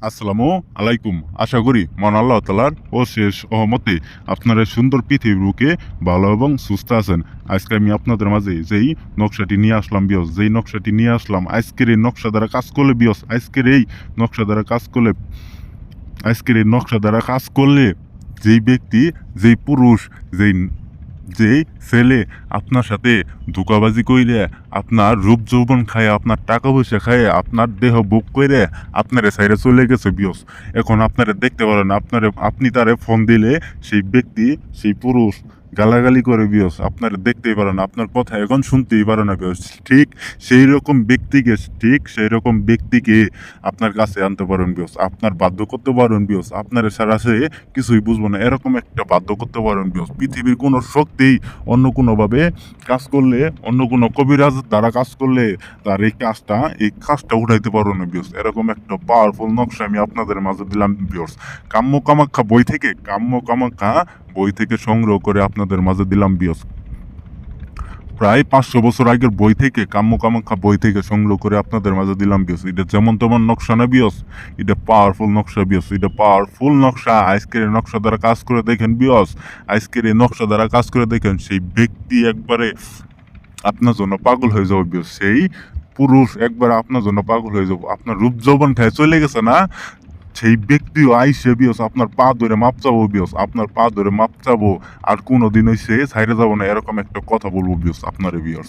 আসসালামু আলাইকুম। আশা করি মহান আল্লাহ তাআলার অশেষ রহমতে আপনারা সুন্দর পৃথিবীর বুকে ভালো এবং সুস্থ আছেন। আজকে আমি আপনাদের মাঝে যেই নকশাটি নিয়ে আসলাম বিয়স, যেই নকশাটি নিয়ে আসলাম আজকের এই নকশা দ্বারা কাজ করলে বিয়স, আজকের এই নকশা দ্বারা কাজ করলে যেই ব্যক্তি, যেই পুরুষ, যেই যেই ছেলে আপনার সাথে ধোঁকাবাজি কইরে, আপনার রূপ যৌবন খায়, আপনার টাকা পয়সা খায়, আপনার দেহ বুক করে আপনারে সাইরে চলে গেছে বিয়স, এখন আপনারা দেখতে পারেন, আপনি তারে ফোন দিলে সেই ব্যক্তি, সেই পুরুষ গালাগালি করে বিয়স, আপনারা দেখতেই পারেন, আপনার কথা এখন শুনতেই পারে না বিয়স। ঠিক সেই রকম ব্যক্তিকে আপনার কাছে আনতে পারেন বিয়স, আপনার বাধ্য করতে পারেন বিয়স, আপনার সারা সে কিছুই বুঝবো না, এরকম একটা বাধ্য করতে পারেন বিয়স। পৃথিবীর কোনো শক্তি অন্য কোনোভাবে কাজ করলে, অন্য কোনো কবিরাজ দ্বারা কাজ করলে তার এই কাজটা উঠাইতে পারো না বিয়স। এরকম একটা পাওয়ারফুল নকশা আমি আপনাদের মাঝে দিলাম বিয়স। কাম্য কামাখ্যা বই থেকে সংগ্রহ করে আপনাদের মাঝে দিলাম বিয়স। প্রায় 500 বছর আগের বই থেকে, কাম্য কামাখ্যা বই থেকে সংগ্রহ করে আপনাদের মাঝে দিলাম বিয়স। এটা যেমন তেমন নকশা না বিয়স, এটা পাওয়ারফুল নকশা বিয়স, এটা পাওয়ারফুল নকশা। আজকের এই নকশা দ্বারা কাজ করে দেখেন বিয়স, সেই ব্যক্তি একবারে আপনার জন্য পাগল হয়ে যাবে বিয়স, সেই পুরুষ একবার আপনার জন্য পাগল হয়ে যাবো। আপনার রূপ যৌবন খায় চলে গেছে না, সেই ব্যক্তিও আইসে বিয়স আপনার পা ধরে মাপ চাবো বিয়স, আর কোনোদিন সে ছাইরে যাবো না, এরকম একটা কথা বলবো বিয়স আপনার বিয়স।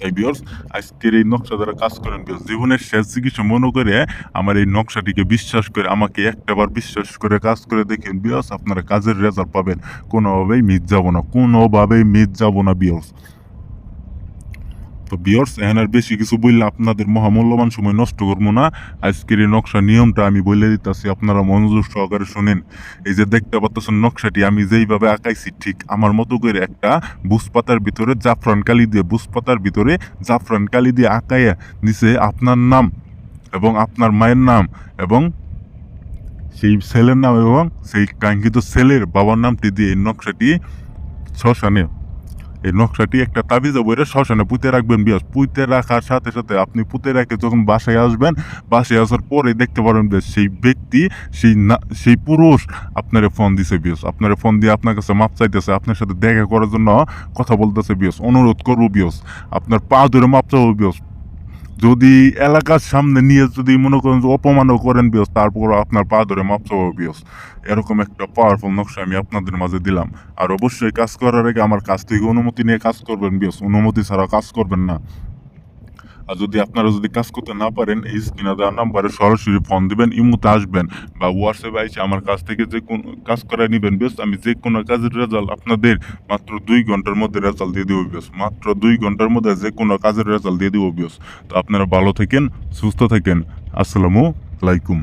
এই বিয়স, আজকের এই নকশা দ্বারা কাজ করেন বিয়স, জীবনের শেষ চিকিৎসা মনে করে আমার এই নকশাটিকে বিশ্বাস করে, আমাকে একটাবার বিশ্বাস করে কাজ করে দেখেন বিয়স, আপনারা কাজের রেজাল্ট পাবেন, কোনোভাবেই মিস যাবো না বিয়স। তো বিয়র্স, এখন আর বেশি কিছু বললে আপনাদের মহামূল্যবান সময় নষ্ট করবো না। আজকের এই নকশা নিয়মটা আমি বলে দিতেছি, আপনারা মনোযোগ সহকারে শোনেন। এই যে দেখতে পাচ্ছেন নকশাটি আমি যেইভাবে আঁকাইছি, ঠিক আমার মতো করে একটা বুসপাতার ভিতরে জাফরান কালি দিয়ে আঁকাইয়া নিচে আপনার নাম এবং আপনার মায়ের নাম এবং সেই ছেলের নাম এবং সেই কাঙ্ক্ষিত ছেলের বাবার নামটি দিয়ে এই নকশাটি একটা তাবিজে বইরে শ্মশানে পুঁতে রাখবেন বিয়স। পুঁতে রাখার সাথে সাথে আপনি পুঁতে রেখে যখন বাসায় আসবেন, বাসায় আসার পরে দেখতে পারবেন যে সেই ব্যক্তি, সেই পুরুষ আপনারে ফোন দিছে বিয়স, আপনারে ফোন দিয়ে আপনার কাছে মাপ চাইতেছে, আপনার সাথে দেখা করার জন্য কথা বলতেছে বিয়স, অনুরোধ করবো বিয়স, আপনার পা ধরে মাপ চাবো বিয়স। যদি এলাকার সামনে নিয়ে যদি মনে করেন যে অপমানও করেন বিয়স, তারপর আপনার পা ধরে মাপ চাবো বিয়স। এরকম একটা পাওয়ারফুল নকশা আমি আপনাদের মাঝে দিলাম। আর অবশ্যই কাজ করার আগে আমার কাছ থেকে অনুমতি নিয়ে কাজ করবেন বিয়স, অনুমতি ছাড়া কাজ করবেন না। আর আপনারা যদি কাজ করতে না পারেন, এই স্ক্রিনে দেওয়া নাম্বারে সরাসরি ফোন দিবেন, ইমোতে আসবেন বা হোয়াটসঅ্যাপে এসে আমার কাছ থেকে যে কোন কাজ করায় নিবেন বেশ, আমি যে কোনো কাজের রেজাল্ট আপনাদের মাত্র 2 ঘন্টার মধ্যে রেজাল্ট দিয়ে দেবো বেশ, মাত্র 2 ঘন্টার মধ্যে যে কোনো কাজের রেজাল্ট দিয়ে দেবো বেশ। তো আপনারা ভালো থাকেন, সুস্থ থাকেন। আসসালামু আলাইকুম।